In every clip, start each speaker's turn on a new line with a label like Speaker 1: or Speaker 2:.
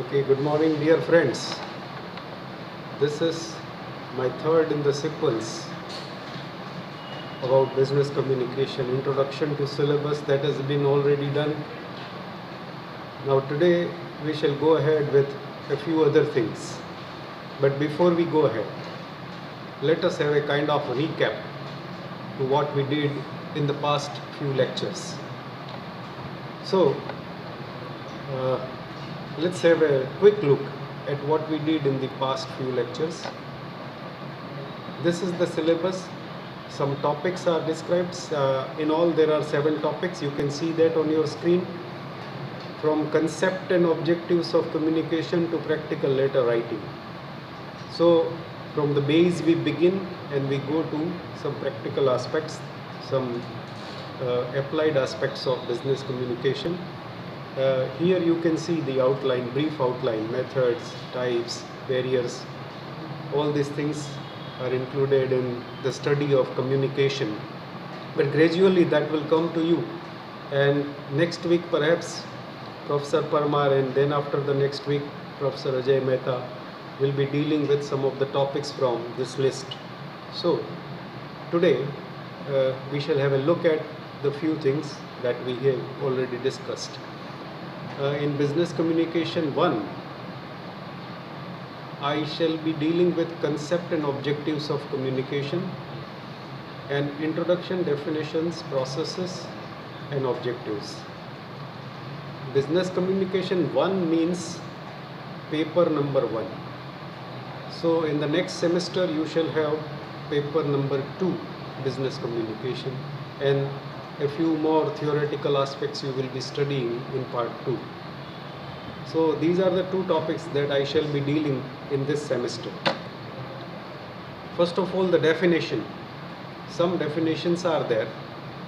Speaker 1: Okay, good morning, dear friends. This is my third in the sequence about business communication, introduction to syllabus that has been already done. Now, today we shall go ahead with a few other things. But before we go ahead, let us have a kind of recap to what we did in the past few lectures. So, uh, let's have a quick look at what we did in the past few lectures. This is the syllabus. Some topics are described. In all, there are 7 topics. You can see that on your screen. From concept and objectives of communication to practical letter writing. So, from the base we begin and we go to some practical aspects, some applied aspects of business communication. Here you can see the outline, brief outline, methods, types, barriers. All these things are included in the study of communication. But gradually that will come to you. And next week perhaps Professor Parmar, and then after the next week Professor Ajay Mehta will be dealing with some of the topics from this list. So today we shall have a look at the few things that we have already discussed. In business communication 1, I shall be dealing with concept and objectives of communication and introduction, definitions, processes and objectives. Business communication 1 means paper number 1. So in the next semester you shall have paper number 2, business communication, and a few more theoretical aspects you will be studying in part 2. So these are the 2 topics that I shall be dealing in this semester. First of all, the definition. Some definitions are there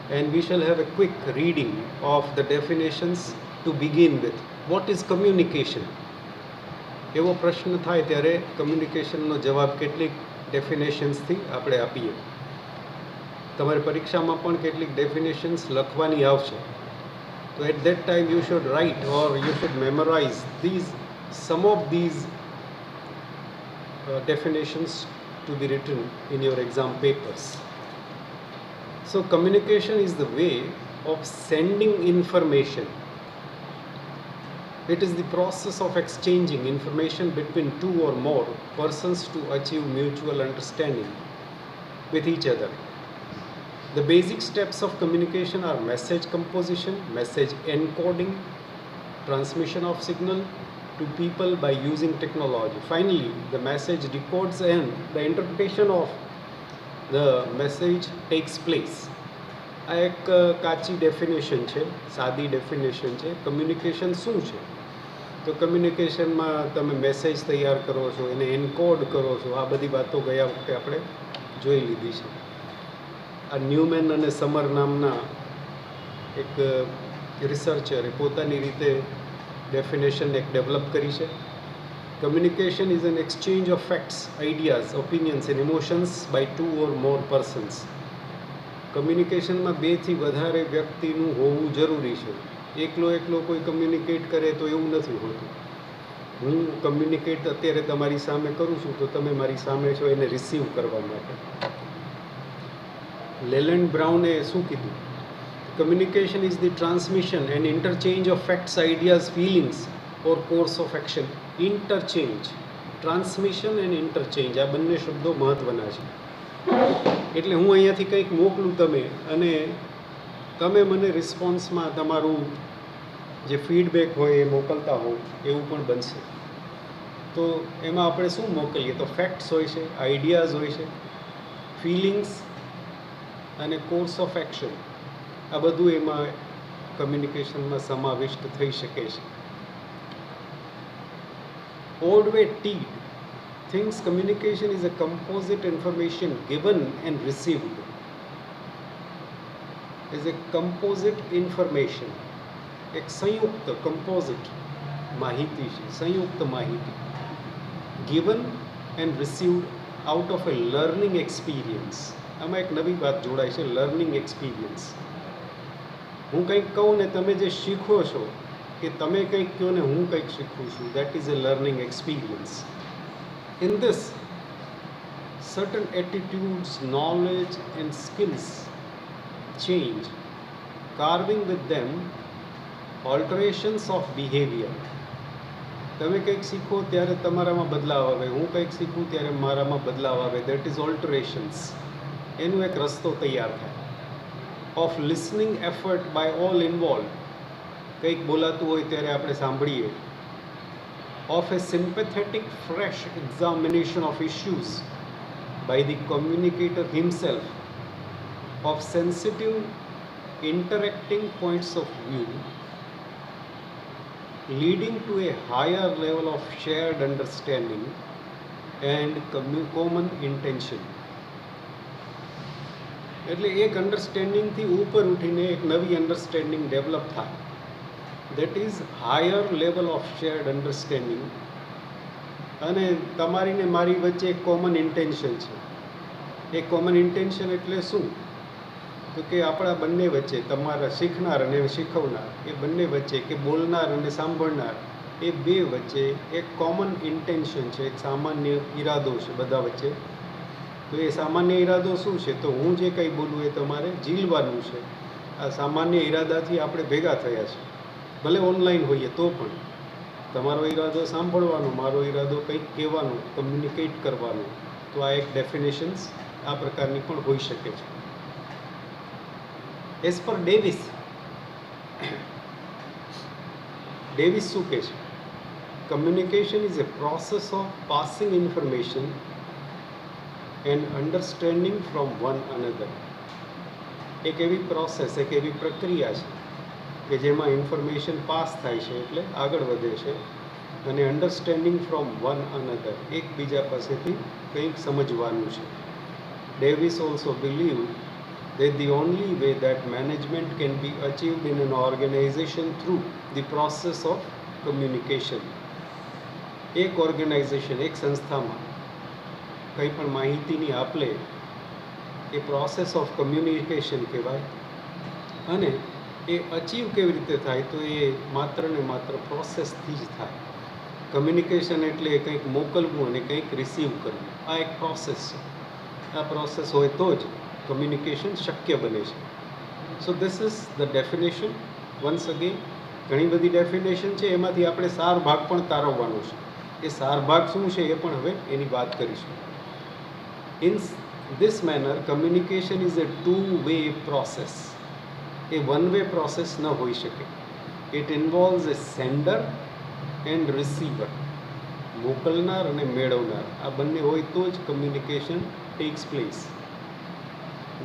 Speaker 1: and we shall have a quick reading of the definitions to begin with. What is communication? એવો પ્રશ્ન થાય ત્યારે કમ્યુનિકેશનનો જવાબ કેટલીક ડેફિનેશન્સથી આપણે આપીએ. તમારી પરીક્ષામાં પણ કેટલીક ડેફિનેશન્સ લખવાની આવશે. So at that time you should write or you should memorize some of these definitions to be written in your exam papers. So communication is the way of sending information. It is the process of exchanging information between 2 or more persons to achieve mutual understanding with each other. The basic steps of communication are message composition, message encoding, transmission of signal to people by using technology. Finally, the message decodes and the interpretation of the message takes place. આ એક કાચી definition છે, સાદી definition છે. Communication શું છે? તો કમ્યુનિકેશનમાં તમે મેસેજ તૈયાર કરો છો, એને એન્કોડ કરો છો. આ બધી વાતો ગયા વખતે આપણે જોઈ લીધી છે. આ ન્યુમેન અને સમર નામના એક રિસર્ચરે પોતાની રીતે ડેફિનેશન એક ડેવલપ કરી છે. Communication is an exchange of facts, ideas, opinions and emotions by 2 or more persons. કમ્યુનિકેશનમાં 2 થી વધારે વ્યક્તિનું હોવું જરૂરી છે. એકલો કોઈ કમ્યુનિકેટ કરે તો એવું નથી હોતું. હું કમ્યુનિકેટ અત્યારે તમારી સામે કરું છું તો તમે મારી સામે છો એને રિસીવ કરવા માટે. લેલેન્ડ બ્રાઉને શું કીધું? Communication is the transmission and interchange of facts, ideas, feelings or course of action. Interchange, transmission and interchange, આ બંને શબ્દો મહત્ત્વના છે. એટલે હું અહીંયાથી કંઈક મોકલું તમે અને તમે મને રિસ્પોન્સમાં તમારું જે ફીડબેક હોય એ મોકલતા હો એવું પણ બનશે. તો એમાં આપણે શું મોકલીએ? તો ફેક્ટ્સ હોય છે, આઈડિયાઝ હોય છે, ફિલિંગ્સ અને કોર્સ ઓફ એક્શન. આ બધું એમાં કમ્યુનિકેશનમાં સમાવિષ્ટ થઈ શકે છે. Ordway Teed thinks communication is a composite information given and received. Is a composite information. એક સંયુક્ત composite માહિતી છે, સંયુક્ત માહિતી. Given and received out of a learning experience. આમાં એક નવી વાત જોડાય છે, લર્નિંગ એક્સપિરિયન્સ. હું કંઈક કહું ને તમે જે શીખો છો કે તમે કંઈક કહો ને હું કંઈક શીખું છું. That is a learning experience. In this certain attitudes, knowledge and skills change, carving with them alterations of behavior. તમે કંઈક શીખો ત્યારે તમારામાં બદલાવ આવે, હું કંઈક શીખું ત્યારે મારામાં બદલાવ આવે. That is alterations. એનો એક રસ્તો તૈયાર થાય. Of listening effort by all involve. કંઈક બોલાતું હોય ત્યારે આપણે સાંભળીએ. Of a sympathetic fresh examination of issues by the communicator himself, of sensitive interacting points of view, leading to a higher level of shared understanding and common intention. એટલે એક અન્ડરસ્ટેન્ડિંગથી ઉપર ઉઠીને એક નવી અન્ડરસ્ટેન્ડિંગ ડેવલપ થાય. That is higher level of shared understanding. અને તમારી ને મારી વચ્ચે એક કોમન ઇન્ટેન્શન છે. એ કોમન ઇન્ટેન્શન એટલે શું? તો કે આપણા બંને વચ્ચે, તમારા શીખનાર અને શીખવનાર, એ બંને વચ્ચે, કે બોલનાર અને સાંભળનાર, એ બે વચ્ચે એક કોમન ઇન્ટેન્શન છે, એક સામાન્ય ઈરાદો છે બધા વચ્ચે. તો એ સામાન્ય ઈરાદો શું છે? તો હું જે કંઈ બોલું એ તમારે ઝીલવાનું છે. આ સામાન્ય ઈરાદાથી આપણે ભેગા થયા છે. ભલે ઓનલાઈન હોઈએ તો પણ તમારો ઈરાદો સાંભળવાનો, મારો ઈરાદો કંઈક કહેવાનો, કમ્યુનિકેટ કરવાનો. તો આ એક ડેફિનેશન્સ આ પ્રકારની પણ હોઈ શકે છે. એઝ પર ડેવિસ શું કહે છે? Communication is A process of passing information and understanding from one another. એક એવી પ્રોસેસ, એક એવી પ્રક્રિયા છે કે જેમાં ઇન્ફોર્મેશન પાસ થાય છે, એટલે આગળ વધે છે, અને અન્ડરસ્ટેન્ડિંગ ફ્રોમ વન અનધર, એકબીજા પાસેથી કંઈક સમજવાનું છે. Davis also believe that the only way that management can be achieved in an organization through the process of communication. એક ઓર્ગેનાઇઝેશન, એક સંસ્થામાં કંઈ પણ માહિતીની આપલે એ પ્રોસેસ ઓફ કમ્યુનિકેશન કહેવાય. અને એ અચીવ કેવી રીતે થાય? તો એ માત્ર ને માત્ર પ્રોસેસથી જ થાય. કમ્યુનિકેશન એટલે કંઈક મોકલવું અને કંઈક રિસીવ કરવું. આ એક પ્રોસેસ છે. આ પ્રોસેસ હોય તો જ કમ્યુનિકેશન શક્ય બને છે. So this is the definition. Once again, ઘણી બધી ડેફિનેશન છે, એમાંથી આપણે સાર ભાગ પણ તારવવાનો છે. એ સાર ભાગ શું છે એ પણ હવે એની વાત કરીશું. In this manner communication is A two-way process. A one-way process ન હોઈ શકે. It ઇન્વોલ્વ્સ A sender and receiver. મોકલનાર અને મેળવનાર, આ બંને હોય તો જ communication tax place.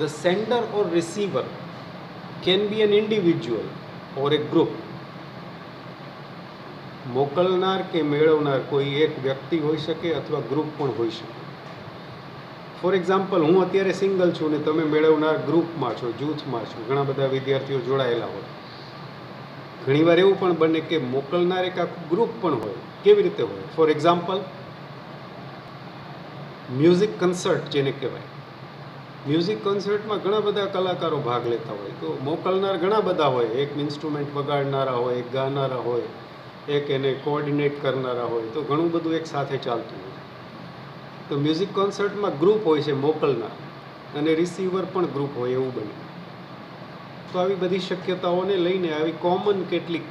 Speaker 1: The sender or receiver can be an individual or a group. મોકલનાર કે મેળવનાર કોઈ એક વ્યક્તિ હોઈ શકે અથવા ગ્રુપ પણ હોઈ શકે. ફોર એક્ઝામ્પલ, હું અત્યારે સિંગલ છું ને તમે મેળવનાર ગ્રુપમાં છો, જૂથમાં છો, ઘણા બધા વિદ્યાર્થીઓ જોડાયેલા હોય. ઘણીવાર એવું પણ બને કે મોકલનાર એક આખું ગ્રુપ પણ હોય. કેવી રીતે હોય? ફોર એક્ઝામ્પલ, મ્યુઝિક કન્સર્ટ જેને કહેવાય. મ્યુઝિક કન્સર્ટમાં ઘણા બધા કલાકારો ભાગ લેતા હોય. તો મોકલનાર ઘણા બધા હોય. એક ઇન્સ્ટ્રુમેન્ટ વગાડનારા હોય, એક ગાનારા હોય, એક એને કોઓર્ડિનેટ કરનારા હોય. તો ઘણું બધું એક સાથે ચાલતું હોય. તો મ્યુઝિક કોન્સર્ટમાં ગ્રુપ હોય છે મોકલનાર, અને રિસીવર પણ ગ્રુપ હોય એવું બને. તો આવી બધી શક્યતાઓને લઈને આવી કોમન કેટલીક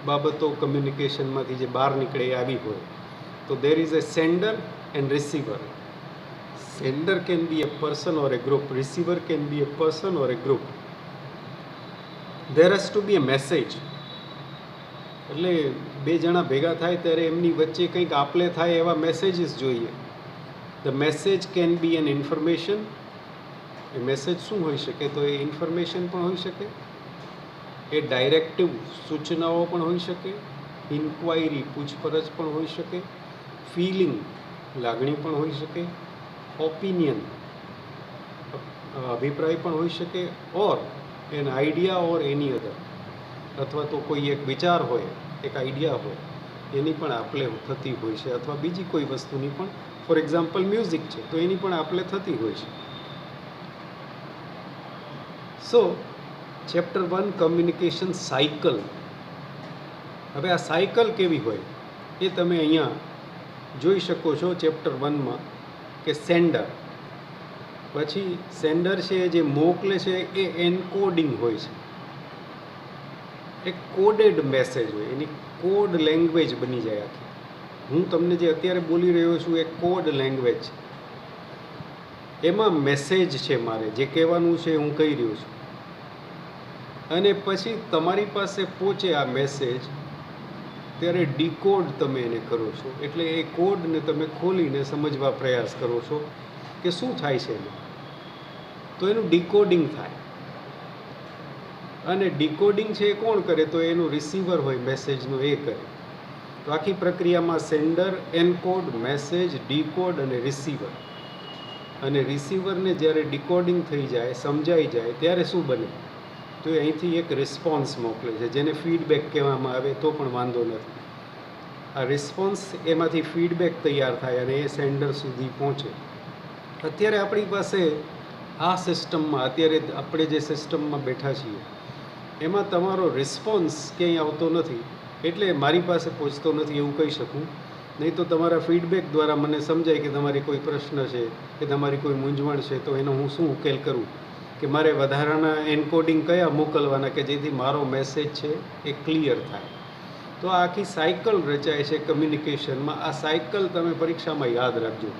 Speaker 1: બાબતો કમ્યુનિકેશનમાંથી જે બહાર નીકળે એ આવી હોય. તો there is A sender and receiver. Sender can be a person or a group. Receiver can be a person or a group. There has to be a message. એટલે બે જણા ભેગા થાય ત્યારે એમની વચ્ચે કંઈક આપલે થાય એવા મેસેજીસ જોઈએ. The message can be an information. એ મેસેજ શું હોઈ શકે? તો એ ઇન્ફોર્મેશન પણ હોઈ શકે, એ ડાયરેક્ટિવ સૂચનાઓ પણ હોઈ શકે, ઇન્ક્વાયરી પૂછપરછ પણ હોઈ શકે, ફિલિંગ લાગણી પણ હોઈ શકે, ઓપિનિયન અભિપ્રાય પણ હોઈ શકે, ઓર એન આઈડિયા ઓર એની અધર, અથવા તો કોઈ એક વિચાર હોય, એક આઈડિયા હોય, એની પણ આપલે થતી હોય છે, અથવા બીજી કોઈ વસ્તુની પણ, ફોર એક્ઝામ્પલ મ્યુઝિક છે તો એની પણ આપલે થતી હોય છે. સો ચેપ્ટર 1 કમ્યુનિકેશન સાયકલ. હવે આ સાયકલ કેવી હોય એ તમે અહીંયા જોઈ શકો છો ચેપ્ટર 1માં કે સેન્ડર, પછી સેન્ડર છે જે મોકલે છે એ એન્કોડિંગ હોય છે, એક કોડેડ મેસેજ હોય, એની કોડ લેંગ્વેજ બની જાય આખી. હું તમને જે અત્યારે બોલી રહ્યો છું એ કોડ લેંગ્વેજ છે, એમાં મેસેજ છે, મારે જે કહેવાનું છે હું કહી રહ્યો છું, અને પછી તમારી પાસે પહોંચે આ મેસેજ ત્યારે ડીકોડ તમે એને કરો છો, એટલે એ કોડને તમે ખોલીને સમજવા પ્રયાસ કરો છો કે શું થાય છે એનું, તો એનું ડીકોડિંગ થાય. અને ડીકોડિંગ છે એ કોણ કરે? તો એનું રિસીવર હોય મેસેજનું, એ કરે. તો આખી પ્રક્રિયામાં સેન્ડર, એનકોડ, મેસેજ, ડીકોડ અને રિસીવર. અને રિસીવરને જ્યારે ડીકોડિંગ થઈ જાય, સમજાઈ જાય, ત્યારે શું બને? તો એ અહીંથી એક રિસ્પોન્સ મોકલે છે, જેને ફીડબેક કહેવામાં આવે તો પણ વાંધો નથી. આ રિસ્પોન્સ, એમાંથી ફીડબેક તૈયાર થાય અને એ સેન્ડર સુધી પહોંચે. અત્યારે આપણી પાસે આ સિસ્ટમમાં, અત્યારે આપણે જે સિસ્ટમમાં બેઠા છીએ એમાં તમારો રિસ્પોન્સ ક્યાંય આવતો નથી, એટલે મારી પાસે પહોંચતો નથી એવું કહી શકું. નહીં તો તમારા ફીડબેક દ્વારા મને સમજાય કે તમારી કોઈ પ્રશ્ન છે કે તમારી કોઈ મૂંઝવણ છે, તો એનો હું શું ઉકેલ કરું, કે મારે વધારાના એન્કોડિંગ કયા મોકલવાના કે જેથી મારો મેસેજ છે એ ક્લિયર થાય. તો આ આખી સાયકલ રચાય છે કમ્યુનિકેશનમાં. આ સાયકલ તમે પરીક્ષામાં યાદ રાખજો.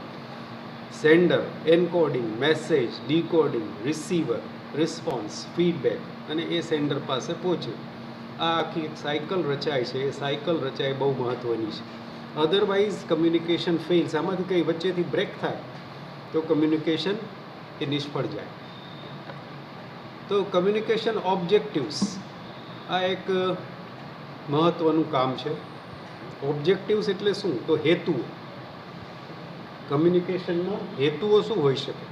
Speaker 1: Sender, encoding, message, decoding, receiver, response, feedback, અને એ સેન્ડર પાસે પહોંચે. આ આખી એક સાયકલ રચાય છે. એ સાયકલ રચાય બહુ મહત્ત્વની છે. Otherwise communication fails. આમાંથી કંઈ વચ્ચેથી બ્રેક થાય તો કમ્યુનિકેશન એ નિષ્ફળ જાય. તો કમ્યુનિકેશન ઓબ્જેક્ટિવ્સ, આ એક મહત્ત્વનું કામ છે. ઓબ્જેક્ટિવ્સ એટલે શું? તો હેતુઓ. કમ્યુનિકેશનમાં હેતુઓ શું હોઈ શકે?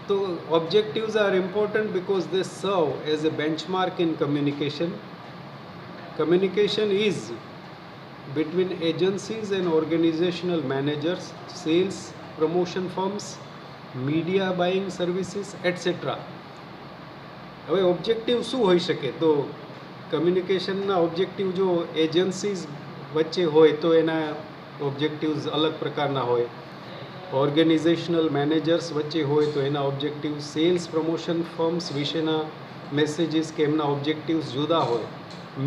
Speaker 1: તો objectives are important because they serve as a benchmark in communication. Communication is between agencies and organizational managers, sales, promotion firms, media buying services, etc. હવે ઓબ્જેક્ટિવ શું હોઈ શકે? તો કમ્યુનિકેશનના ઓબ્જેક્ટિવ જો એજન્સીઝ વચ્ચે હોય તો એના ઓબ્જેક્ટિવ્સ અલગ પ્રકારના હોય, ઓર્ગેનાઇઝેશનલ મેનેજર્સ વચ્ચે હોય તો એના ઓબ્જેક્ટિવ, સેલ્સ પ્રમોશન ફર્મ્સ વિશેના મેસેજીસ કે એમના ઓબ્જેક્ટિવ્સ જુદા હોય,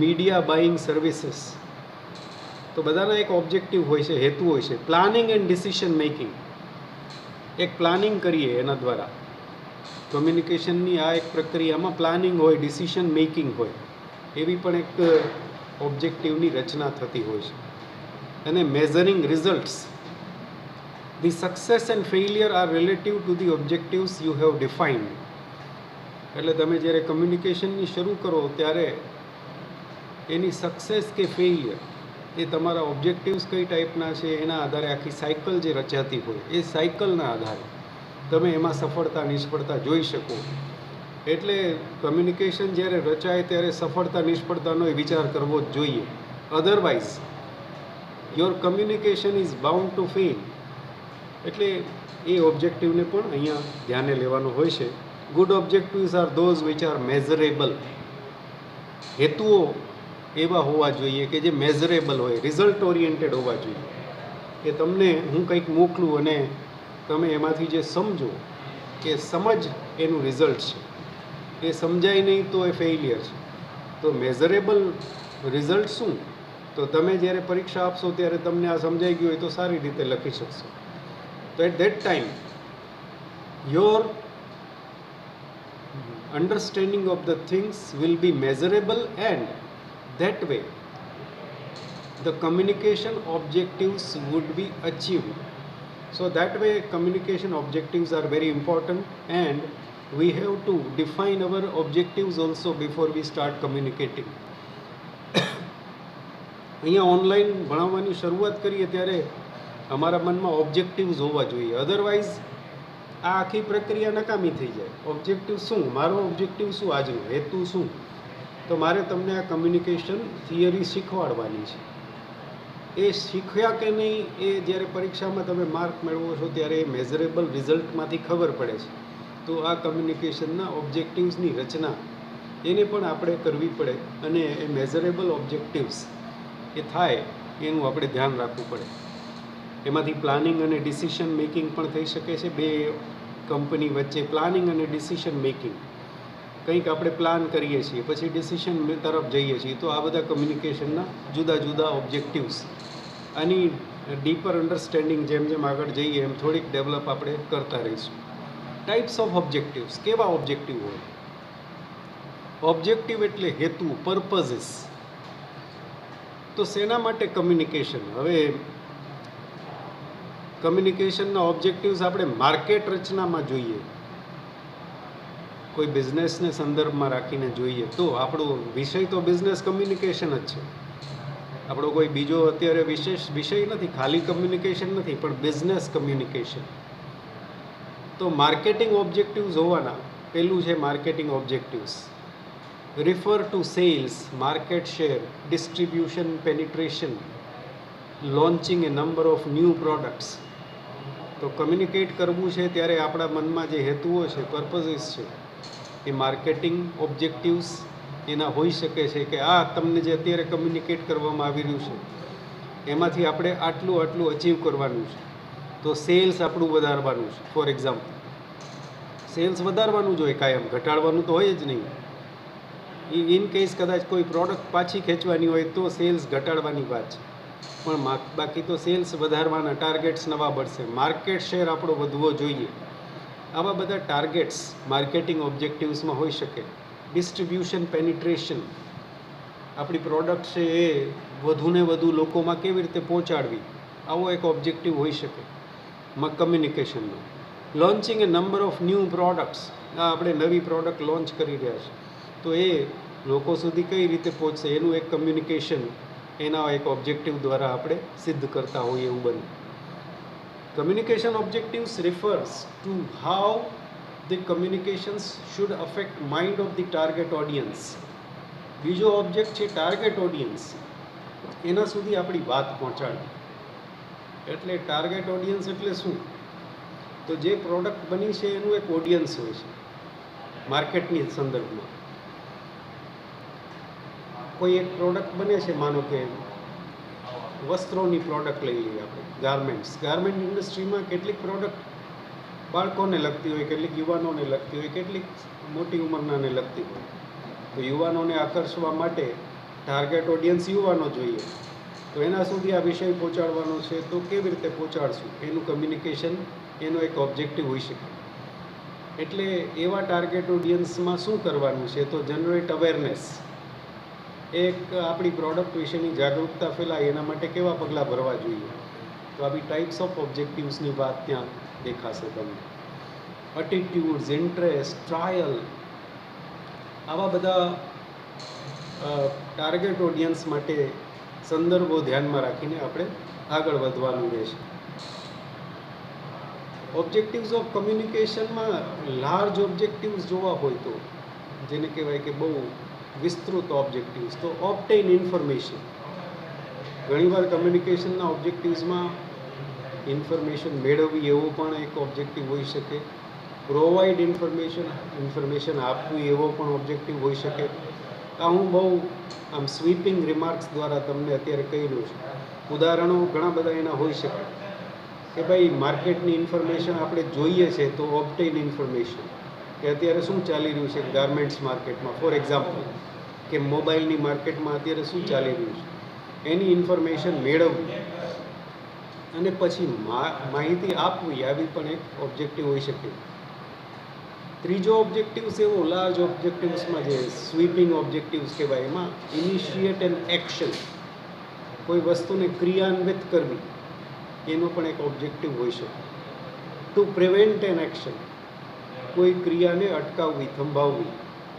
Speaker 1: મીડિયા બાઇંગ સર્વિસીસ, તો બધાના એક ઓબ્જેક્ટિવ હોય છે, હેતુ હોય છે. પ્લાનિંગ એન્ડ ડિસિશન મેકિંગ, એક પ્લાનિંગ કરીએ એના દ્વારા. કમ્યુનિકેશનની આ એક પ્રક્રિયામાં પ્લાનિંગ હોય, ડિસિશન મેકિંગ હોય, એવી પણ એક ઓબ્જેક્ટિવની રચના થતી હોય છે. અને measuring results. The success and failure are relative to the objectives you have defined. એટલે તમે જ્યારે કમ્યુનિકેશનની શરૂ કરો ત્યારે એની સક્સેસ કે ફેઇલિયર એ તમારા ઓબ્જેક્ટિવ્સ કઈ ટાઈપના છે એના આધારે આખી સાયકલ જે રચાતી હોય એ સાયકલના આધારે તમે એમાં સફળતા નિષ્ફળતા જોઈ શકો. એટલે કમ્યુનિકેશન જ્યારે રચાય ત્યારે સફળતા નિષ્ફળતાનો વિચાર કરવો જ જોઈએ. Otherwise your communication is bound to fail. એટલે એ ઓબ્જેક્ટિવને પણ અહીંયા ધ્યાને લેવાનો હોય છે. Good objectives are those which are measurable. હેતુઓ એવા હોવા જોઈએ કે જે મેઝરેબલ હોય, રિઝલ્ટ ઓરિએન્ટેડ હોવા જોઈએ. કે તમને હું કંઈક મોકલું અને તમે એમાંથી જે સમજો કે સમજ એનું રિઝલ્ટ છે, એ સમજાય નહીં તો એ ફેઇલિયર છે. તો મેઝરેબલ રિઝલ્ટ શું? તો તમે જ્યારે પરીક્ષા આપશો ત્યારે તમને આ સમજાઈ ગયું હોય તો સારી રીતે લખી શકશો. So at that time, your understanding of the things will be measurable, and that way the communication objectives would be achieved. So that way communication objectives are very important, and we have to define our objectives also before we start communicating. અહીંયા online ભણાવવાની શરૂઆત કરીએ ત્યારે અમારા મનમાં objectives હોવા જોઈએ. Otherwise આ આખી પ્રક્રિયા નકામી થઈ જાય. ઓબ્જેક્ટિવ શું? મારો ઓબ્જેક્ટિવ શું? આજનો હેતુ શું? તો મારે તમને આ કમ્યુનિકેશન થિયરી શીખવાડવાની છે. એ શીખ્યા કે નહીં એ જ્યારે પરીક્ષામાં તમે માર્ક મેળવો છો ત્યારે એ મેઝરેબલ રિઝલ્ટમાંથી ખબર પડે છે. તો તો આ કમ્યુનિકેશનના ઓબ્જેક્ટિવ્સની રચના એને પણ આપણે કરવી પડે અને એ મેઝરેબલ ઓબ્જેક્ટિવ્સ એ થાય એનું આપણે ધ્યાન રાખવું પડે. એમાંથી પ્લાનિંગ અને ડિસિશન મેકિંગ પણ થઈ શકે છે. બે કંપની વચ્ચે પ્લાનિંગ અને ડિસિશન મેકિંગ, કંઈક આપણે પ્લાન કરીએ છીએ પછી ડિસિશન તરફ જઈએ છીએ, તો આ બધા કમ્યુનિકેશનના જુદા જુદા ઓબ્જેક્ટિવ્સ. આની ડીપર અન્ડરસ્ટેન્ડિંગ જેમ જેમ આગળ જઈએ એમ થોડીક ડેવલપ આપણે કરતા રહીશું. Types of objectives. કેવા ઓબ્જેક્ટિવ હોય? ઓબ્જેક્ટિવ એટલે હેતુ, પર્પઝિસ. તો શેના માટે કમ્યુનિકેશન? હવે કમ્યુનિકેશનના ઓબ્જેક્ટિવ્સ આપણે માર્કેટ રચનામાં જોઈએ, કોઈ બિઝનેસને સંદર્ભમાં રાખીને જોઈએ તો આપણો વિષય તો બિઝનેસ કમ્યુનિકેશન જ છે. આપણો કોઈ બીજો અત્યારે વિશેષ વિષય નથી, ખાલી કમ્યુનિકેશન નથી, પણ બિઝનેસ કમ્યુનિકેશન. તો માર્કેટિંગ ઓબ્જેક્ટિવ્સ હોવાના. પહેલું છે marketing objectives. Refer to sales, market share, distribution penetration, launching a number of new products. તો કમ્યુનિકેટ કરવું છે ત્યારે આપણા મનમાં જે હેતુઓ છે, પર્પઝિસ છે, એ માર્કેટિંગ ઓબ્જેક્ટિવ્સ એના હોઈ શકે છે કે આ તમને જે અત્યારે કમ્યુનિકેટ કરવામાં આવી રહ્યું છે એમાંથી આપણે આટલું આટલું અચીવ કરવાનું છે. તો સેલ્સ આપણું વધારવાનું છે. ફોર એક્ઝામ્પલ, સેલ્સ વધારવાનું જ હોય કાયમ, ઘટાડવાનું તો હોય જ નહીં. ઇન કેસ કદાચ કોઈ પ્રોડક્ટ પાછી ખેંચવાની હોય તો સેલ્સ ઘટાડવાની વાત છે, પણ બાકી તો સેલ્સ વધારવાના, ટાર્ગેટ્સ નવા બળશે, માર્કેટ શેર આપણો વધવો જોઈએ. આવા બધા ટાર્ગેટ્સ માર્કેટિંગ ઓબ્જેક્ટિવ્સમાં હોઈ શકે. ડિસ્ટ્રીબ્યુશન પેનિટ્રેશન, આપણી પ્રોડક્ટ છે એ વધુને વધુ લોકોમાં કેવી રીતે પહોંચાડવી, આવો એક ઓબ્જેક્ટિવ હોઈ શકે કમ્યુનિકેશનનો. Launching a number of new products, આપણે નવી પ્રોડક્ટ લોન્ચ કરી રહ્યા છીએ તો એ લોકો સુધી કઈ રીતે પહોંચશે એનું એક કમ્યુનિકેશન એના એક ઓબ્જેક્ટિવ દ્વારા આપણે સિદ્ધ કરતા હોઈએ એવું બને. Communication objectives refers two how the communications should affect mind of the target audience. બીજો ઓબ્જેક્ટ છે ટાર્ગેટ ઓડિયન્સ, એના સુધી આપણી વાત પહોંચાડવી. એટલે ટાર્ગેટ ઓડિયન્સ એટલે શું? તો જે પ્રોડક્ટ બની છે એનું એક ઓડિયન્સ હોય છે માર્કેટની સંદર્ભમાં. કોઈ એક પ્રોડક્ટ બને છે, માનો કે વસ્ત્રોની પ્રોડક્ટ લઈ લઈએ આપણે, ગાર્મેન્ટ્સ. ગાર્મેન્ટ ઇન્ડસ્ટ્રીમાં કેટલીક પ્રોડક્ટ બાળકોને લગતી હોય, કેટલીક યુવાનોને લગતી હોય, કેટલીક મોટી ઉંમરનાને લગતી હોય. તો યુવાનોને આકર્ષવા માટે ટાર્ગેટ ઓડિયન્સ યુવાનો જોઈએ. તો એના સુધી આ વિષય પહોંચાડવાનો છે તો કેવી રીતે પહોંચાડશું એનું કમ્યુનિકેશન એનો એક ઓબ્જેક્ટિવ હોઈ શકે. એટલે એવા ટાર્ગેટ ઓડિયન્સમાં શું કરવાનું છે? તો જનરેટ અવેરનેસ, એક આપણી પ્રોડક્ટ વિશેની જાગૃતતા ફેલાય એના માટે કેવા પગલાં ભરવા જોઈએ. તો આવી ટાઈપ્સ ઓફ ઓબ્જેક્ટિવ્સની વાત ત્યાં દેખાશે તમને. એટીટ્યુડ્સ, ઇન્ટરેસ્ટ, ટ્રાયલ, આવા બધા ટાર્ગેટ ઓડિયન્સ માટે સંદર્ભો ધ્યાનમાં રાખીને આપણે આગળ વધવાનું રહેશે. ઓબ્જેક્ટિવ્સ ઓફ કમ્યુનિકેશનમાં લાર્જ ઓબ્જેક્ટિવ્સ જોવા હોય તો જેને કહેવાય કે બહુ વિસ્તૃત ઓબ્જેક્ટિવ્સ, તો ઓબ્ટેઇન ઇન્ફોર્મેશન. ઘણીવાર કમ્યુનિકેશનના ઓબ્જેક્ટિવ્સમાં ઇન્ફોર્મેશન મેળવવી એવો પણ એક ઓબ્જેક્ટિવ હોઈ શકે. પ્રોવાઈડ ઇન્ફોર્મેશન આપવી એવો પણ ઓબ્જેક્ટિવ હોઈ શકે. આ હું બહુ આમ સ્વીપિંગ રિમાર્ક્સ દ્વારા તમને અત્યારે કહી રહ્યો છું. ઉદાહરણો ઘણા બધા એના હોઈ શકે કે ભાઈ માર્કેટની ઇન્ફોર્મેશન આપણે જોઈએ છે તો ઓબ્ટેઇન ઇન્ફોર્મેશન, કે અત્યારે શું ચાલી રહ્યું છે ગાર્મેન્ટ્સ માર્કેટમાં, ફોર એક્ઝામ્પલ, કે મોબાઈલની માર્કેટમાં અત્યારે શું ચાલી રહ્યું છે એની ઇન્ફોર્મેશન મેળવવી અને પછી માહિતી આપવી, આવી પણ એક ઓબ્જેક્ટિવ હોઈ શકે. ત્રીજો ઓબ્જેક્ટિવ્સ એવો લાર્જ ઓબ્જેક્ટિવ્સમાં જે સ્વીપિંગ ઓબ્જેક્ટિવ્સ કહેવાય, એમાં ઇનિશિયેટ એન એક્શન, કોઈ વસ્તુને ક્રિયાન્વિત કરવી એનો પણ એક ઓબ્જેક્ટિવ હોઈ શકે. ટુ પ્રિવેન્ટ એન એક્શન, કોઈ ક્રિયાને અટકાવવી, થંભાવવી,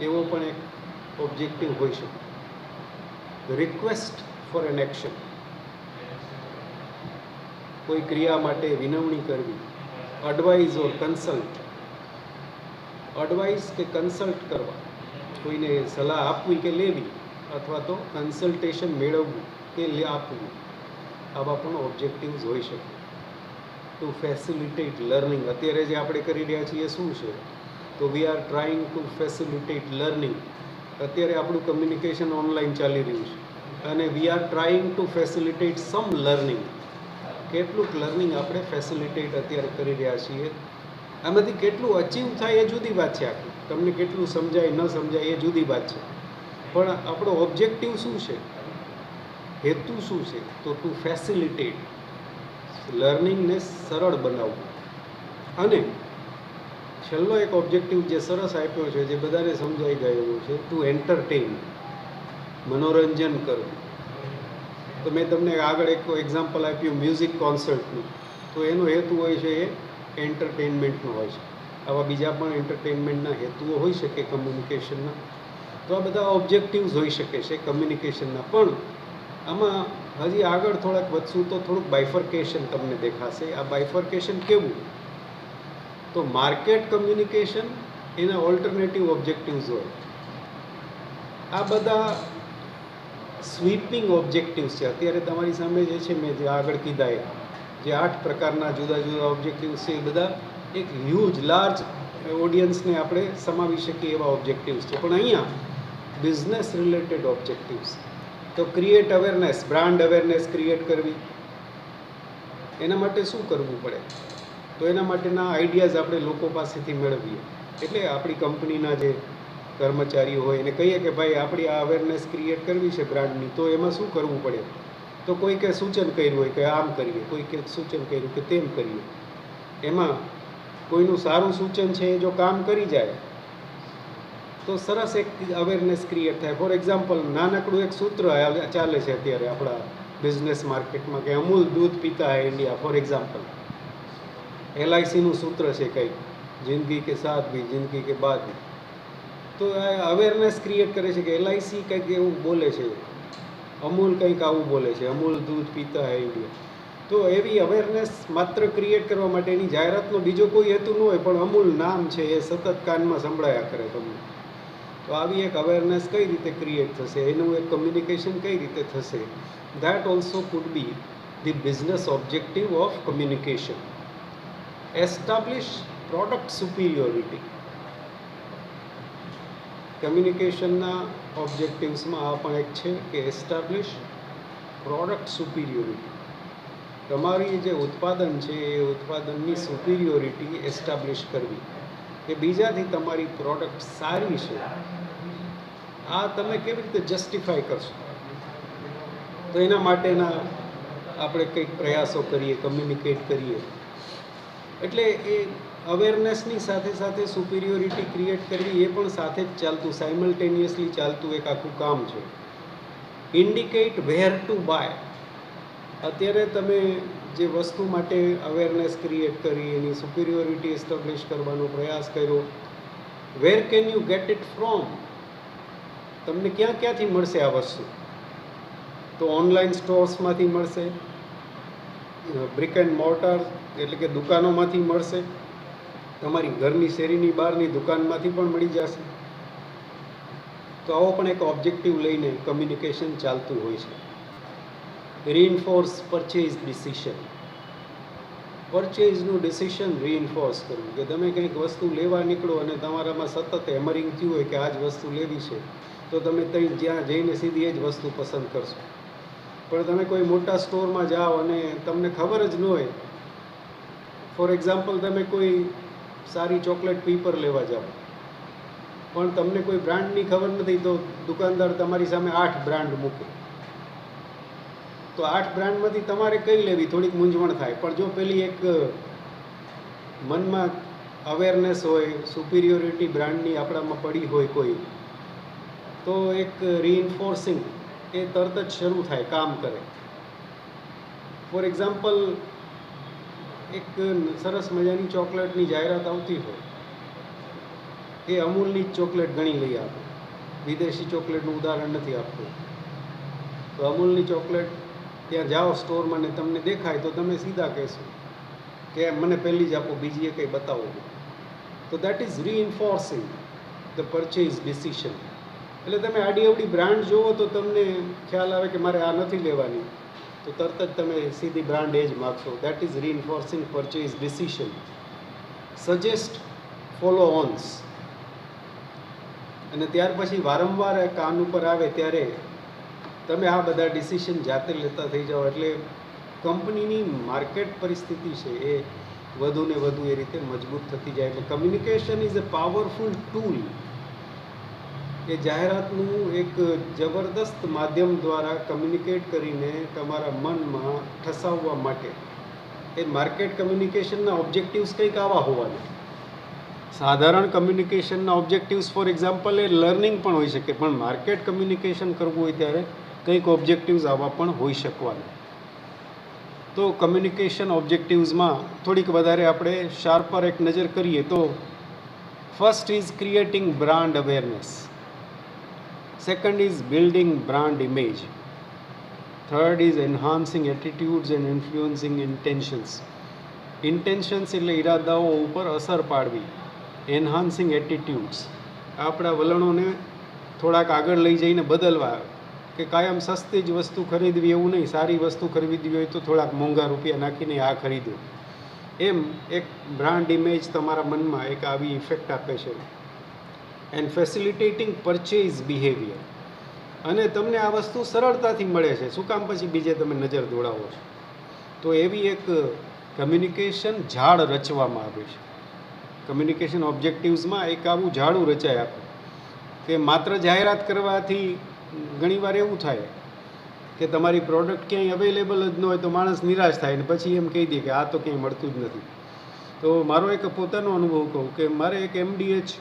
Speaker 1: એવો પણ એક ઓબ્જેક્ટિવ હોઈ શકે. રિક્વેસ્ટ ફોર એન એક્શન, કોઈ ક્રિયા માટે વિનવણી કરવી. એડવાઇઝ ઓર કન્સલ્ટ, એડવાઇસ કે કન્સલ્ટ કરવા, કોઈને સલાહ આપવી કે લેવી, અથવા તો કન્સલ્ટેશન મેળવવું કે આપવું, આવા પણ ઓબ્જેક્ટિવ્સ હોઈ શકે. ટુ ફેસિલિટેટ લર્નિંગ, અત્યારે જે આપણે કરી રહ્યા છીએ શું છે? તો we are trying to facilitate learning. અત્યારે આપણું કમ્યુનિકેશન ઓનલાઈન ચાલી રહ્યું છે અને we are trying to facilitate some learning. કેટલુંક લર્નિંગ આપણે ફેસિલિટેટ અત્યારે કરી રહ્યા છીએ. આમાંથી કેટલું અચીવ થાય એ જુદી વાત છે. આખી તમને કેટલું સમજાય ન સમજાય એ જુદી વાત છે, પણ આપણો ઓબ્જેક્ટિવ શું છે, હેતુ શું છે? તો ટુ ફેસિલિટેટ લર્નિંગને સરળ બનાવવું. અને છેલ્લો એક ઓબ્જેક્ટિવ જે સરસ આપ્યો છે, જે બધાને સમજાઈ ગયેલું છે, ટુ એન્ટરટેઇન, મનોરંજન કરવું. તો મેં તમને આગળ એક એક્ઝામ્પલ આપ્યું મ્યુઝિક કોન્સર્ટનું. તો એનો હેતુ હોય છે એ એન્ટરટેઇનમેન્ટનો હોય છે. આવા બીજા પણ એન્ટરટેઇનમેન્ટના હેતુઓ હોઈ શકે કમ્યુનિકેશનના. તો આ બધા ઓબ્જેક્ટિવ્સ હોઈ શકે છે કમ્યુનિકેશનના. પણ આમાં હજી આગળ થોડાક વધશું તો થોડુંક બાયફર્કેશન તમને દેખાશે. આ બાયફર્કેશન કેવું? તો માર્કેટ કમ્યુનિકેશન, એના ઓલ્ટરનેટિવ ઓબ્જેક્ટિવ્સ હોય. આ બધા સ્વીપિંગ ઓબ્જેક્ટિવ્સ છે. અત્યારે તમારી સામે જે છે, મેં જે આગળ કીધા એ જે 8 પ્રકારના જુદા જુદા ઓબ્જેક્ટિવ્સ છે, એ બધા એક હ્યુજ લાર્જ ઓડિયન્સને આપણે સમાવી શકીએ એવા ઓબ્જેક્ટિવ્સ છે. પણ અહીંયા બિઝનેસ રિલેટેડ ઓબ્જેક્ટિવ્સ. તો create awareness, brand awareness create કરવી. એના માટે શું કરવું પડે? તો એના માટેના આઈડિયાઝ આપણે લોકો પાસેથી મેળવીએ. એટલે આપણી કંપનીના જે કર્મચારીઓ હોય એને કહીએ કે ભાઈ આપણી આ અવેરનેસ ક્રિએટ કરવી છે બ્રાન્ડની, તો એમાં શું કરવું પડે? તો કોઈકે સૂચન કર્યું હોય કે આમ કરીએ, કોઈકે સૂચન કર્યું કે તેમ કરીએ. એમાં કોઈનું સારું સૂચન છે એ જો કામ કરી જાય તો સરસ એક અવેરનેસ ક્રિએટ થાય. ફોર એક્ઝામ્પલ, નાનકડું એક સૂત્ર ચાલે છે અત્યારે આપણા બિઝનેસ માર્કેટમાં કે અમૂલ દૂધ પીતા હૈ ઇન્ડિયા. ફોર એક્ઝામ્પલ, LICનું સૂત્ર છે કંઈક, જિંદગી કે સાથ ભી જિંદગી કે બાદ ભી. તો આ અવેરનેસ ક્રિએટ કરે છે કે LIC કંઈક એવું બોલે છે, અમૂલ કંઈક આવું બોલે છે, અમૂલ દૂધ પીતા હૈ ઇન્ડિયા. તો એવી અવેરનેસ માત્ર ક્રિએટ કરવા માટેની જાહેરાતનો બીજો કોઈ હેતુ ન હોય, પણ અમૂલ નામ છે એ સતત કાનમાં સંભળાયા કરે તમને. તો આવી એક અવેરનેસ કઈ રીતે ક્રિએટ થશે, એનું એક કમ્યુનિકેશન કઈ રીતે થશે? That also could be the business objective of communication. Establish product superiority. કમ્યુનિકેશનના ઓબ્જેક્ટિવ્સમાં આ પણ એક છે કે એસ્ટાબ્લિશ પ્રોડક્ટ સુપિરિયોરિટી. તમારી જે ઉત્પાદન છે એ ઉત્પાદનની સુપિરિયોરિટી એસ્ટાબ્લિશ કરવી, કે બીજાથી તમારી પ્રોડક્ટ સારી છે, આ તમે કેવી રીતે જસ્ટિફાય કરશો? તો એના માટેના આપણે કંઈક પ્રયાસો કરીએ, કમ્યુનિકેટ કરીએ. એટલે એ અવેરનેસની સાથે સાથે સુપિરિયોરિટી ક્રિએટ કરવી એ પણ સાથે જ ચાલતું, સાયમલ્ટેનિયસલી ચાલતું એક આખું કામ છે. Indicate where to buy. અત્યારે તમે જે વસ્તુ માટે અવેરનેસ ક્રિએટ કરી, એની સુપિરિયોરિટી એસ્ટાબ્લિશ કરવાનો પ્રયાસ કર્યો, where can you get it from? તમને ક્યાંથી મળશે આ વસ્તુ? તો ઓનલાઈન સ્ટોર્સમાંથી મળશે, બ્રિક એન્ડ મોર્ટર એટલે કે દુકાનોમાંથી મળશે, તમારી ઘરની શેરીની બહારની દુકાનમાંથી પણ મળી જશે. તો આવો પણ એક ઓબ્જેક્ટિવ લઈને કમ્યુનિકેશન ચાલતું હોય છે. રીઇન્ફોર્સ પરચેઝ ડિસિશન. પરચેઝનું ડિસિશન રીઇન્ફોર્સ કરવું, કે તમે કંઈક વસ્તુ લેવા નીકળો અને તમારામાં સતત હેમરિંગ થયું હોય કે આ જ વસ્તુ લેવી છે, તો તમે જ્યાં જઈને સીધી એ જ વસ્તુ પસંદ કરશો. પણ તમે કોઈ મોટા સ્ટોરમાં જાઓ અને તમને ખબર જ ન હોય, ફોર એક્ઝામ્પલ તમે કોઈ સારી ચોકલેટ પીપર લેવા જાઓ, પણ તમને કોઈ બ્રાન્ડની ખબર નથી, તો દુકાનદાર તમારી સામે 8 બ્રાન્ડ મૂકે. તો 8 બ્રાન્ડમાંથી તમારે કઈ લેવી, થોડીક મૂંઝવણ થાય. પણ જો પેલી એક મનમાં અવેરનેસ હોય, સુપિરિયોરિટી બ્રાન્ડની આપણામાં પડી હોય કોઈ, તો એક રીઇન્ફોર્સિંગ એ તરત જ શરૂ થાય, કામ કરે. ફોર એક્ઝામ્પલ, એક સરસ મજાની ચોકલેટની જાહેરાત આવતી હોય, એ અમૂલની જ ચોકલેટ ઘણી લઈ આપે, વિદેશી ચોકલેટનું ઉદાહરણ નથી આપતું. તો અમૂલની ચોકલેટ ત્યાં જાઓ સ્ટોરમાં ને તમને દેખાય તો તમે સીધા કહેશો કે મને પહેલી જ આપો, બીજી એ કંઈ બતાવો. તો that is reinforcing the purchase decision. એટલે તમે આડી અવડી બ્રાન્ડ જુઓ તો તમને ખ્યાલ આવે કે મારે આ નથી લેવાની, તો તરત જ તમે સીધી બ્રાન્ડ એ જ માગશો. That is reinforcing purchase decision. Suggest follow ons, અને ત્યાર પછી વારંવાર કાન ઉપર આવે ત્યારે તમે આ બધા ડિસિશન જાતે લેતા થઈ જાઓ, એટલે કંપનીની માર્કેટ પરિસ્થિતિ છે એ વધુ ને વધુ એ રીતે મજબૂત થતી જાય. એટલે communication is a powerful tool. એ જાહેરાતનું એક જબરદસ્ત માધ્યમ દ્વારા કમ્યુનિકેટ કરીને તમારા મનમાં ઠસાવવા માટે. એ માર્કેટ કમ્યુનિકેશનના ઓબ્જેક્ટિવ્સ કંઈક આવા હોવાના. સાધારણ કમ્યુનિકેશનના objectives for example a learning પણ હોઈ શકે, પણ માર્કેટ કમ્યુનિકેશન કરવું હોય ત્યારે કંઈક ઓબ્જેક્ટિવ્સ આવા પણ હોઈ શકવાના. તો કમ્યુનિકેશન ઓબ્જેક્ટિવ્સમાં થોડીક વધારે આપણે શાર્પર એક નજર કરીએ તો first is creating brand awareness, second is building brand image, third is enhancing attitudes and influencing intentions. Intentions એટલે ઈરાદાઓ ઉપર અસર પાડવી, એન્હાન્સિંગ એટીટ્યુડ્સ આપણા વલણોને થોડાક આગળ લઈ જઈને બદલવા, કે કાયમ સસ્તી જ વસ્તુ ખરીદવી એવું નહીં, સારી વસ્તુ ખરીદવી હોય તો થોડાક મોંઘા રૂપિયા નાખીને આ ખરીદો. એમ એક બ્રાન્ડ ઇમેજ તમારા મનમાં એક આવી ઇફેક્ટ આપે છે. એન્ડ ફેસિલિટેટિંગ પરચેઝ બિહેવિયર, અને તમને આ વસ્તુ સરળતાથી મળે છે, શું કામ પછી બીજે તમે નજર દોડાવો છો. તો એવી એક કમ્યુનિકેશન ઝાડ રચવામાં આવે છે. કમ્યુનિકેશન ઓબ્જેક્ટિવ્સમાં એક આવું ઝાડું રચાય આપે કે માત્ર જાહેરાત કરવાથી ઘણીવાર એવું થાય કે તમારી પ્રોડક્ટ ક્યાંય અવેલેબલ જ ન હોય તો માણસ નિરાશ થાય ને પછી એમ કહી દે કે આ તો ક્યાંય મળતું જ નથી. તો મારો એક પોતાનો અનુભવ કહું કે મારે એક MDH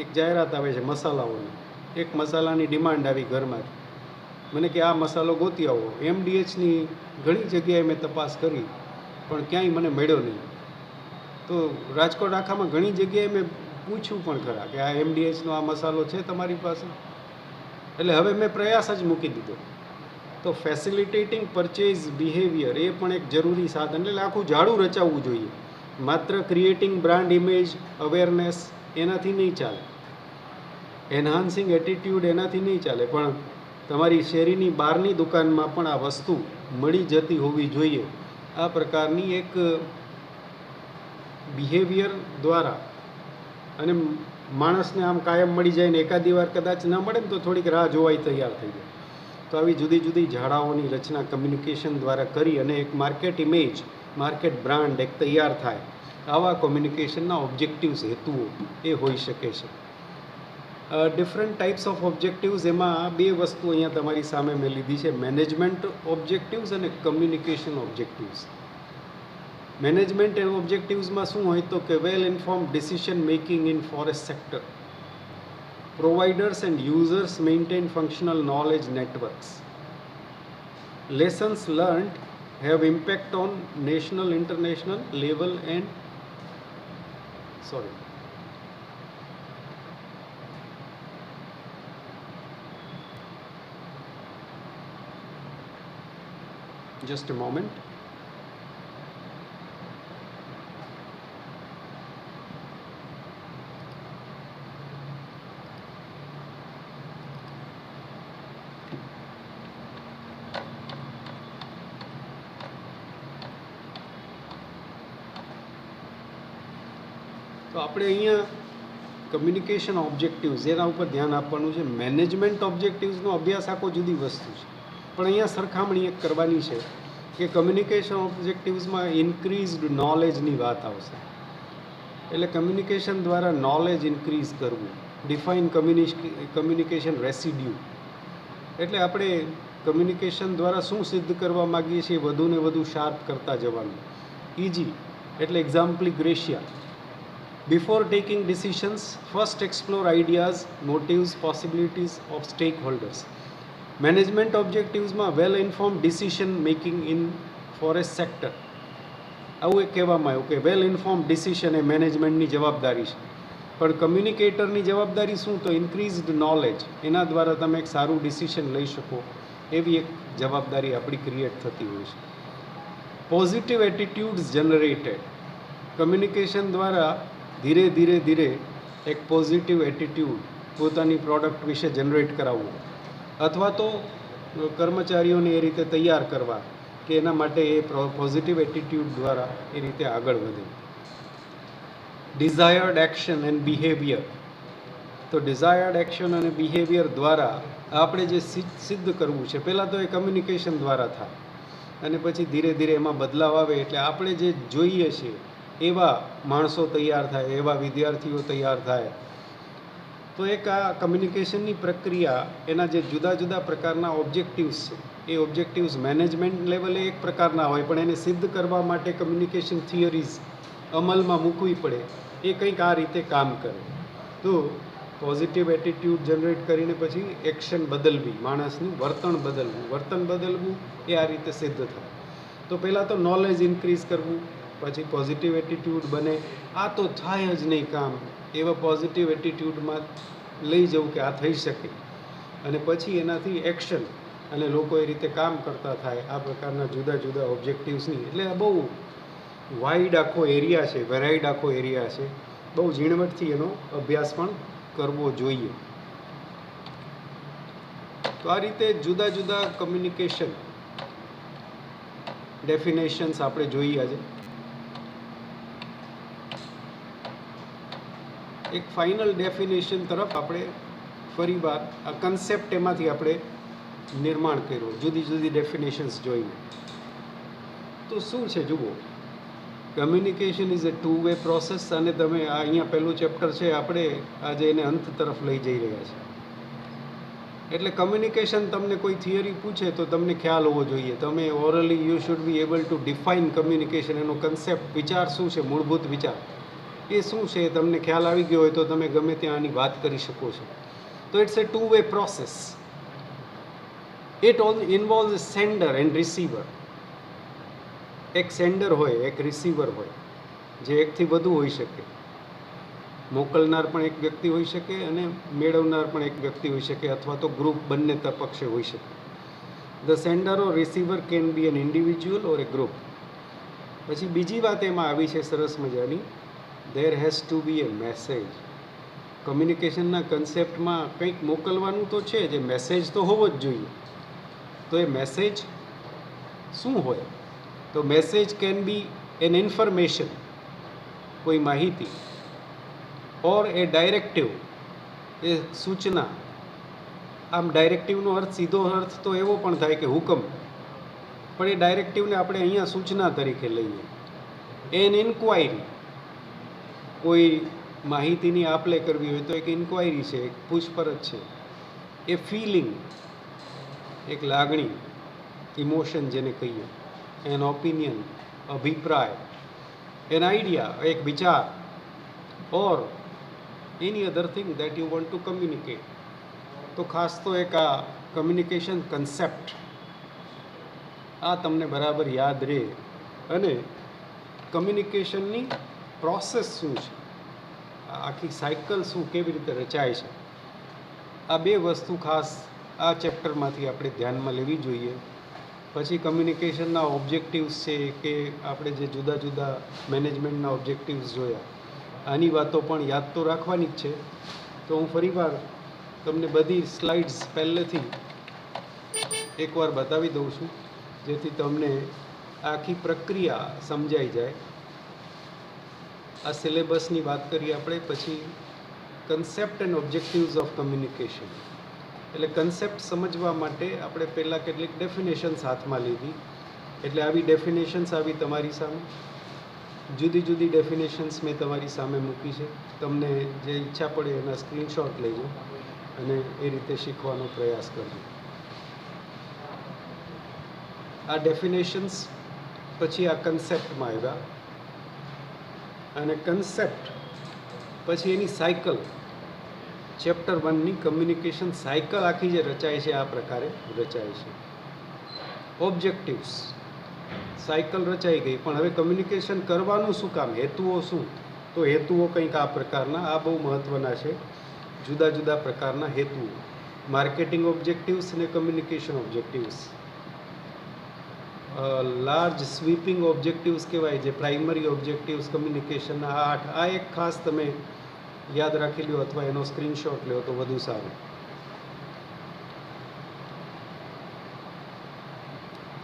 Speaker 1: એક જાહેરાત આવે છે મસાલાઓની, એક મસાલાની ડિમાન્ડ આવી ઘરમાં, મને કે આ મસાલો ગોતી આવો. MDHની ઘણી જગ્યાએ મેં તપાસ કરી પણ ક્યાંય મને મળ્યો નહીં. તો રાજકોટ આખામાં ઘણી જગ્યાએ મેં પૂછ્યું પણ ખરા કે આ MDHનો આ મસાલો છે તમારી પાસે. એટલે હવે મેં પ્રયાસ જ મૂકી દીધો. તો ફેસિલિટેટિંગ પરચેઝ બિહેવિયર એ પણ એક જરૂરી સાધન, એટલે આખું ઝાડું રચાવવું જોઈએ. માત્ર ક્રિએટિંગ બ્રાન્ડ ઇમેજ અવેરનેસ એનાથી નહીં ચાલે, એન્હાન્સિંગ એટીટ્યૂડ એનાથી નહીં ચાલે, પણ તમારી શેરીની બહારની દુકાનમાં પણ આ વસ્તુ મળી જતી હોવી જોઈએ. આ પ્રકારની એક બિહેવિયર દ્વારા, અને માણસને આમ કાયમ મળી જાય ને એકાદી વાર કદાચ ન મળે ને તો થોડીક રાહ જોવાય તૈયાર થઈ જાય. તો આવી જુદી જુદી ઝાડાઓની રચના કમ્યુનિકેશન દ્વારા કરી અને એક માર્કેટ ઇમેજ, માર્કેટ બ્રાન્ડ એક તૈયાર થાય. આવા કોમ્યુનિકેશનના ઓબ્જેક્ટિવ્સ હેતુઓ એ હોઈ શકે છે. ડિફરન્ટ ટાઈપ્સ ઓફ ઓબ્જેક્ટિવ્સ, એમાં બે વસ્તુ અહીંયા તમારી સામે મેં લીધી છે, મેનેજમેન્ટ ઓબ્જેક્ટિવ્સ અને કમ્યુનિકેશન ઓબ્જેક્ટિવ્સ. મેનેજમેન્ટ ઓબ્જેક્ટિવ્સમાં શું હોય તો કે well informed decision making in forest sector, providers and users maintain functional knowledge networks, lessons learned have impact on national, international level and just a moment. તો આપણે અહીંયા communication objectives એના ઉપર ધ્યાન આપવાનું છે. મેનેજમેન્ટ ઓબ્જેક્ટિવ્સનો અભ્યાસ આખો જુદી વસ્તુ છે, પણ અહીંયા સરખામણી એક કરવાની છે કે કમ્યુનિકેશન ઓબ્જેક્ટિવ્સમાં ઇન્ક્રીઝડ નોલેજની વાત આવશે. એટલે કમ્યુનિકેશન દ્વારા નોલેજ ઇન્ક્રીઝ કરવું. ડિફાઇન કમ્યુનિકેશન રેસિડ્યુ, એટલે આપણે કમ્યુનિકેશન દ્વારા શું સિદ્ધ કરવા માગીએ છીએ વધુ ને વધુ શાર્પ કરતા જવાનું. ઇજી એટલે એક્ઝામ્પ્લિગ્રેશિયા. Before taking decisions, first explore ideas, motives, possibilities of stakeholders. Management objectivesમાં well informed decision making in forest sector. આવું એક કહેવામાં આવ્યું કે વેલ ઇન્ફોર્મ ડિસિશન એ મેનેજમેન્ટની જવાબદારી છે, પણ કમ્યુનિકેટરની જવાબદારી શું તો ઇન્ક્રીઝડ નોલેજ, એના દ્વારા તમે એક સારું ડિસિશન લઈ શકો એવી એક જવાબદારી આપણી ક્રિએટ થતી હોય છે. પોઝિટિવ એટીટ્યુડ્સ જનરેટેડ, કમ્યુનિકેશન દ્વારા ધીરે ધીરે એક પોઝિટિવ એટીટ્યૂડ પોતાની પ્રોડક્ટ વિશે જનરેટ કરાવવું, અથવા તો કર્મચારીઓને એ રીતે તૈયાર કરવા કે એના માટે એ પોઝિટિવ એટીટ્યૂડ દ્વારા એ રીતે આગળ વધે. Desired action and behaviour. તો ડિઝાયર્ડ એક્શન અને બિહેવિયર દ્વારા આપણે જે સિદ્ધ કરવું છે, પહેલાં તો એ કમ્યુનિકેશન દ્વારા થાય અને પછી ધીરે ધીરે એમાં બદલાવ આવે એટલે આપણે જે જોઈએ છીએ એવા માણસો તૈયાર થાય, એવા વિદ્યાર્થીઓ તૈયાર થાય. તો એક આ કમ્યુનિકેશનની પ્રક્રિયા, એના જે જુદા જુદા પ્રકારના ઓબ્જેક્ટિવ્સ છે, એ ઓબ્જેક્ટિવ્સ મેનેજમેન્ટ લેવલે એક પ્રકારના હોય, પણ એને સિદ્ધ કરવા માટે કમ્યુનિકેશન થિયરીઝ અમલમાં મૂકવી પડે. એ કંઈક આ રીતે કામ કરે. તો પોઝિટિવ એટીટ્યૂડ જનરેટ કરીને પછી એક્શન બદલવી, માણસનું વર્તન બદલવું એ આ રીતે સિદ્ધ થાય. તો પહેલાં તો નોલેજ ઇન્ક્રીઝ કરવું, પછી પોઝિટિવ એટીટ્યૂડ બને. આ તો થાય જ નહીં કામ, એવા પોઝિટિવ એટીટ્યૂડમાં લઈ જવું કે આ થઈ શકે, અને પછી એનાથી એક્શન અને લોકો એ રીતે કામ કરતા થાય. આ પ્રકારના જુદા જુદા ઓબ્જેક્ટિવ્સની, એટલે આ બહુ વાઇડ આખો એરિયા છે, વેરાઇડ આખો એરિયા છે. બહુ ઝીણવટથી એનો અભ્યાસ પણ કરવો જોઈએ. તો આ રીતે જુદા જુદા કમ્યુનિકેશન ડેફિનેશન્સ આપણે જોઈએ. આજે એક ફાઇનલ ડેફિનેશન તરફ આપણે ફરીવાર આ કન્સેપ્ટ એમાંથી આપણે નિર્માણ કર્યું, જુદી જુદી ડેફિનેશન્સ જોઈને. તો શું છે જુઓ, communication is a two way process. અને તમે આ અહીંયા પહેલું ચેપ્ટર છે, આપણે આજે એને અંત તરફ લઈ જઈ રહ્યા છીએ. એટલે કમ્યુનિકેશન, તમને કોઈ થિયરી પૂછે તો તમને ખ્યાલ હોવો જોઈએ. તમે orally you should be able to define communication. એનો કન્સેપ્ટ, વિચાર શું છે, મૂળભૂત વિચાર એ શું છે, તમને ખ્યાલ આવી ગયો હોય તો તમે ગમે ત્યાં આની વાત કરી શકો છો. તો it's a two way process. It involve sender and receiver. એક સેન્ડર હોય, એક રિસીવર હોય, જે એકથી વધુ હોઈ શકે. મોકલનાર પણ એક વ્યક્તિ હોઈ શકે અને મેળવનાર પણ એક વ્યક્તિ હોઈ શકે, અથવા તો ગ્રુપ, બંને પક્ષે હોઈ શકે. The sender or receiver can be N individual or A group. પછી બીજી વાત એમાં આવી છે સરસ મજાની, there has to be a message. કમ્યુનિકેશનના કન્સેપ્ટમાં કંઈક મોકલવાનું તો છે, જે મેસેજ તો હોવો જ જોઈએ. તો એ મેસેજ શું હોય? તો message can be an information, કોઈ માહિતી, ઓર એ ડાયરેક્ટિવ, એ સૂચના. આમ ડાયરેક્ટિવનો અર્થ, સીધો અર્થ તો એવો પણ થાય કે હુકમ, પણ એ ડાયરેક્ટિવને આપણે અહીંયા સૂચના તરીકે લઈએ. એન ઇન્ક્વાયરી, કોઈ માહિતીની આપ-લે કરવી હોય તો એક ઇન્ક્વાયરી છે, એક પૂછપરછ છે. એ ફિલિંગ, એક લાગણી, ઇમોશન જેને કહીએ. એન ઓપિનિયન, અભિપ્રાય. એન આઈડિયા, એક વિચાર. Or any other thing that you want to communicate. તો ખાસ તો એક આ કમ્યુનિકેશન કન્સેપ્ટ આ તમને બરાબર યાદ રહે, અને કમ્યુનિકેશનની પ્રોસેસ શું છે, આખી સાયકલ શું, કેવી રીતે રચાય છે, આ બે વસ્તુ ખાસ આ ચેપ્ટરમાંથી આપણે ધ્યાનમાં લેવી જોઈએ. પછી કમ્યુનિકેશનના ઓબ્જેક્ટિવ્સ છે, કે આપણે જે જુદા જુદા મેનેજમેન્ટના ઓબ્જેક્ટિવ્સ જોયા, આની વાતો પણ યાદ તો રાખવાની જ છે. તો હું ફરીવાર તમને બધી સ્લાઇડ્સ પહેલેથી એકવાર બતાવી દઉં છું, જેથી તમને આખી પ્રક્રિયા સમજાઈ જાય. આ સિલેબસની વાત કરીએ આપણે. પછી concept and objectives of communication. એટલે કન્સેપ્ટ સમજવા માટે આપણે પહેલાં કેટલીક ડેફિનેશન્સ હાથમાં લીધી. એટલે આવી ડેફિનેશન્સ આવી તમારી સામે, જુદી જુદી ડેફિનેશન્સ મેં તમારી સામે મૂકી છે. તમને જે ઈચ્છા પડે એના સ્ક્રીનશોટ લેજો અને એ રીતે શીખવાનો પ્રયાસ કરજો. આ ડેફિનેશન્સ પછી આ કન્સેપ્ટમાં આવ્યા, અને કન્સેપ્ટ પછી એની સાયકલ. ચેપ્ટર 1ની કમ્યુનિકેશન સાયકલ આખી જે રચાય છે, આ પ્રકારે રચાય છે. ઓબ્જેક્ટિવ્સ, સાયકલ રચાઈ ગઈ, પણ હવે કમ્યુનિકેશન કરવાનું શું કામ, હેતુઓ શું? તો હેતુઓ કંઈક આ પ્રકારના, આ બહુ મહત્ત્વના છે. જુદા જુદા પ્રકારના હેતુઓ. માર્કેટિંગ ઓબ્જેક્ટિવ્સ અને communication objectives. Large sweeping objectives કહેવાય, જે પ્રાઇમરી ઓબ્જેક્ટિવ્સ કમ્યુનિકેશનના 8. આ એક ખાસ તમે યાદ રાખી લો, અથવા એનો સ્ક્રીનશોટ લો તો વધુ સારું.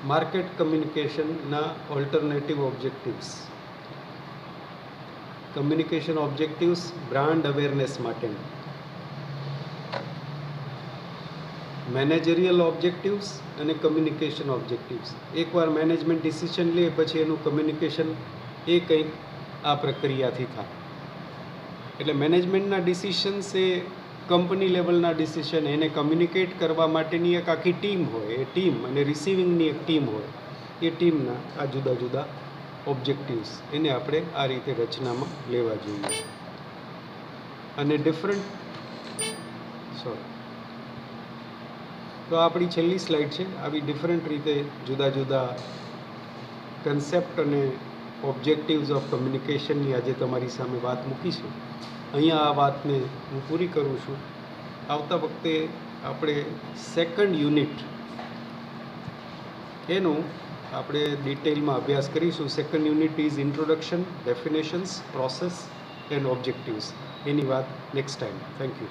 Speaker 1: માર્કેટ કમ્યુનિકેશનના alternative objectives. Communication objectives brand awareness માટેનું. મેનેજરિયલ ઓબ્જેક્ટિવ્સ અને કમ્યુનિકેશન ઓબ્જેક્ટિવ્સ. એકવાર મેનેજમેન્ટ ડિસિઝન લે પછી એનું કમ્યુનિકેશન એ કંઈક આ પ્રક્રિયાથી થાય. એટલે મેનેજમેન્ટના ડિસિશન્સ એ કંપની લેવલના ડિસિશન, એને કમ્યુનિકેટ કરવા માટેની એક આખી ટીમ હોય, એ ટીમ અને રિસીવિંગની એક ટીમ હોય, એ ટીમના આ જુદા જુદા ઓબ્જેક્ટિવ્સ એને આપણે આ રીતે રચનામાં લેવા જોઈએ. અને તો આપણી છેલ્લી સ્લાઇડ છે. આવી ડિફરન્ટ રીતે જુદા જુદા કન્સેપ્ટ અને ઓબ્જેક્ટિવ્સ ઓફ કમ્યુનિકેશનની આજે તમારી સામે વાત મૂકી છે. અહીંયા આ વાતને હું પૂરી કરું છું. આવતા વખતે આપણે સેકન્ડ યુનિટ એનું આપણે ડિટેલમાં અભ્યાસ કરીશું. Second unit is introduction, definitions, process and objectives. એની વાત નેક્સ્ટ ટાઈમ. Thank you.